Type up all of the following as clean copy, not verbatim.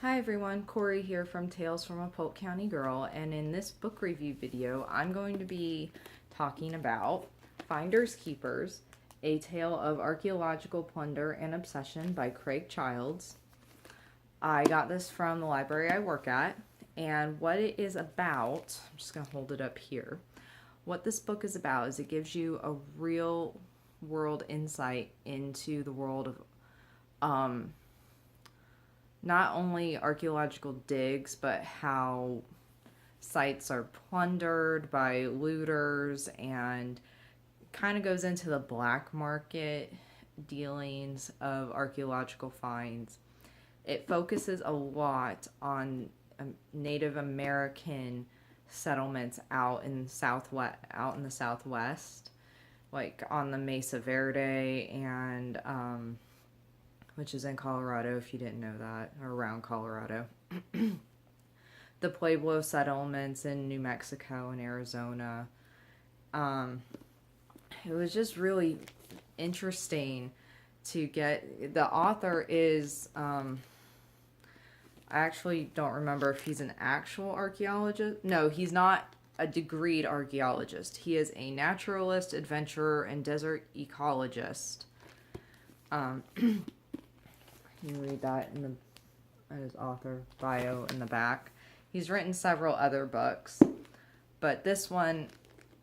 Hi everyone, Corey here from Tales from a Polk County Girl, and in this book review video, I'm going to be talking about Finders Keepers, A Tale of Archaeological Plunder and Obsession by Craig Childs. I got this from the library I work at, and what it is about, I'm just going to hold it up here. What this book is about is it gives you a real world insight into the world of not only archaeological digs, but how sites are plundered by looters, and kind of goes into the black market dealings of archaeological finds. It focuses a lot on Native American settlements out in the Southwest, like on the Mesa Verde and which is in Colorado, if you didn't know that, or around Colorado. The Pueblo settlements in New Mexico and Arizona. It was just really interesting to get. The author is, I actually don't remember if he's an actual archaeologist. No, he's not a degreed archaeologist. He is a naturalist, adventurer, and desert ecologist. You can read that in his author bio in the back. He's written several other books, but this one,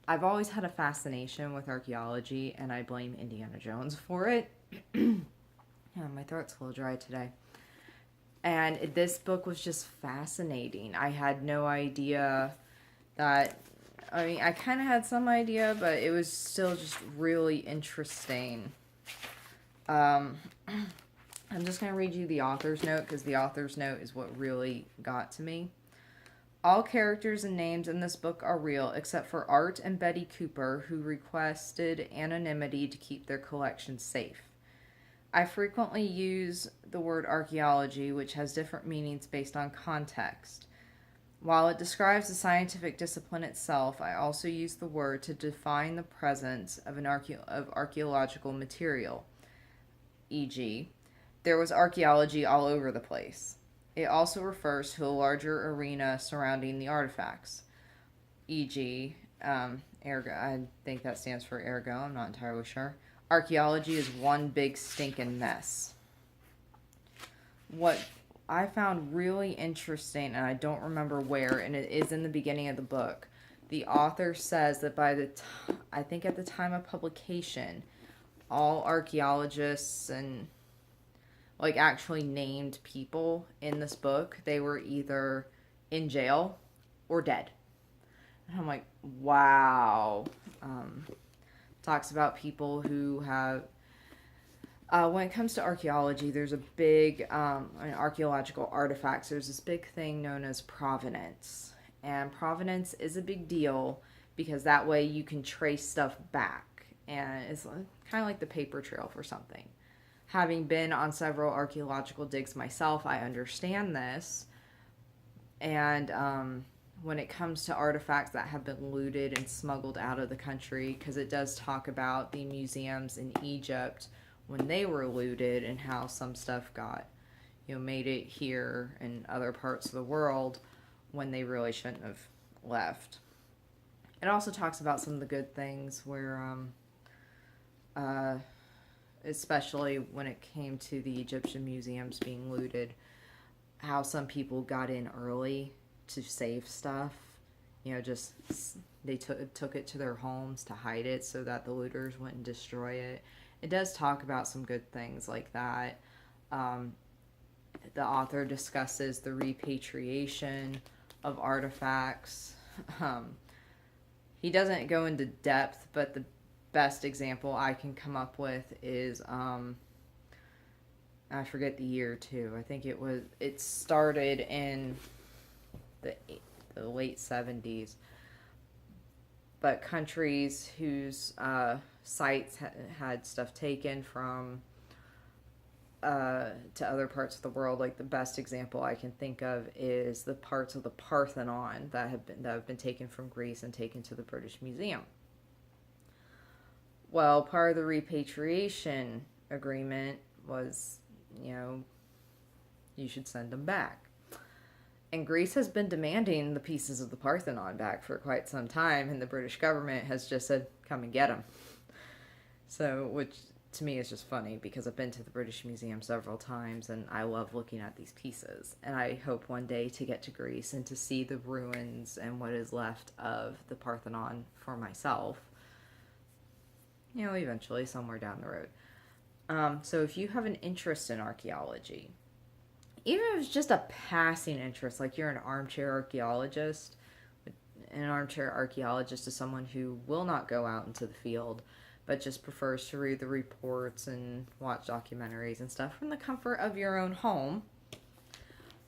I've always had a fascination with archaeology, and I blame Indiana Jones for it. Yeah, my throat's a little dry today. And this book was just fascinating. I had no idea that, I kind of had some idea, but it was still just really interesting. I'm just going to read you the author's note, because the author's note is what really got to me. All characters and names in this book are real, except for Art and Betty Cooper, who requested anonymity to keep their collection safe. I frequently use the word archaeology, which has different meanings based on context. While it describes the scientific discipline itself, I also use the word to define the presence of archaeological material, e.g., there was archaeology all over the place. It also refers to a larger arena surrounding the artifacts, e.g., ergo, I think that stands for ergo, I'm not entirely sure. Archaeology is one big stinking mess. What I found really interesting, and I don't remember where, and it is in the beginning of the book, the author says that I think at the time of publication, all archaeologists and like actually named people in this book, they were either in jail or dead. And I'm like, wow. Talks about people who have, when it comes to archaeology, there's a big, archaeological artifacts, there's this big thing known as provenance. And provenance is a big deal because that way you can trace stuff back. And it's kind of like the paper trail for something. Having been on several archaeological digs myself, I understand this. And when it comes to artifacts that have been looted and smuggled out of the country, because it does talk about the museums in Egypt when they were looted and how some stuff got, made it here in other parts of the world when they really shouldn't have left. It also talks about some of the good things where, especially when it came to the Egyptian museums being looted, how some people got in early to save stuff. Just they took it to their homes to hide it so that the looters wouldn't destroy it. It does talk about some good things like that. The author discusses the repatriation of artifacts. He doesn't go into depth, but the best example I can come up with is I forget the year too. I think it started in the late 70s. But countries whose sites had stuff taken from to other parts of the world, like the best example I can think of is the parts of the Parthenon that have been taken from Greece and taken to the British Museum. Well, part of the repatriation agreement was, you should send them back. And Greece has been demanding the pieces of the Parthenon back for quite some time, and the British government has just said, come and get them. So, which to me is just funny because I've been to the British Museum several times and I love looking at these pieces. And I hope one day to get to Greece and to see the ruins and what is left of the Parthenon for myself. You know, eventually, somewhere down the road. So if you have an interest in archaeology, even if it's just a passing interest, like you're an armchair archaeologist, an armchair archaeologist is someone who will not go out into the field, but just prefers to read the reports and watch documentaries and stuff from the comfort of your own home.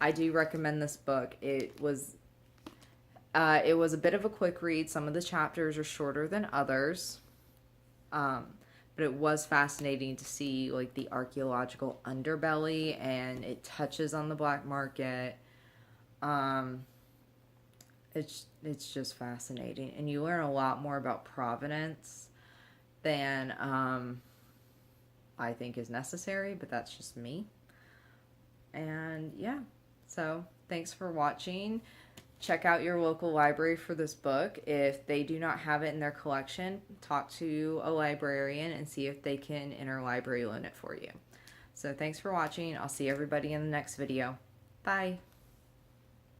I do recommend this book. It was a bit of a quick read. Some of the chapters are shorter than others. But it was fascinating to see like the archaeological underbelly, and it touches on the black market. It's just fascinating, and you learn a lot more about provenance than I think is necessary, but that's just me. And yeah, so thanks for watching. Check out your local library for this book. If they do not have it in their collection, talk to a librarian and see if they can interlibrary loan it for you. So thanks for watching. I'll see everybody in the next video. Bye.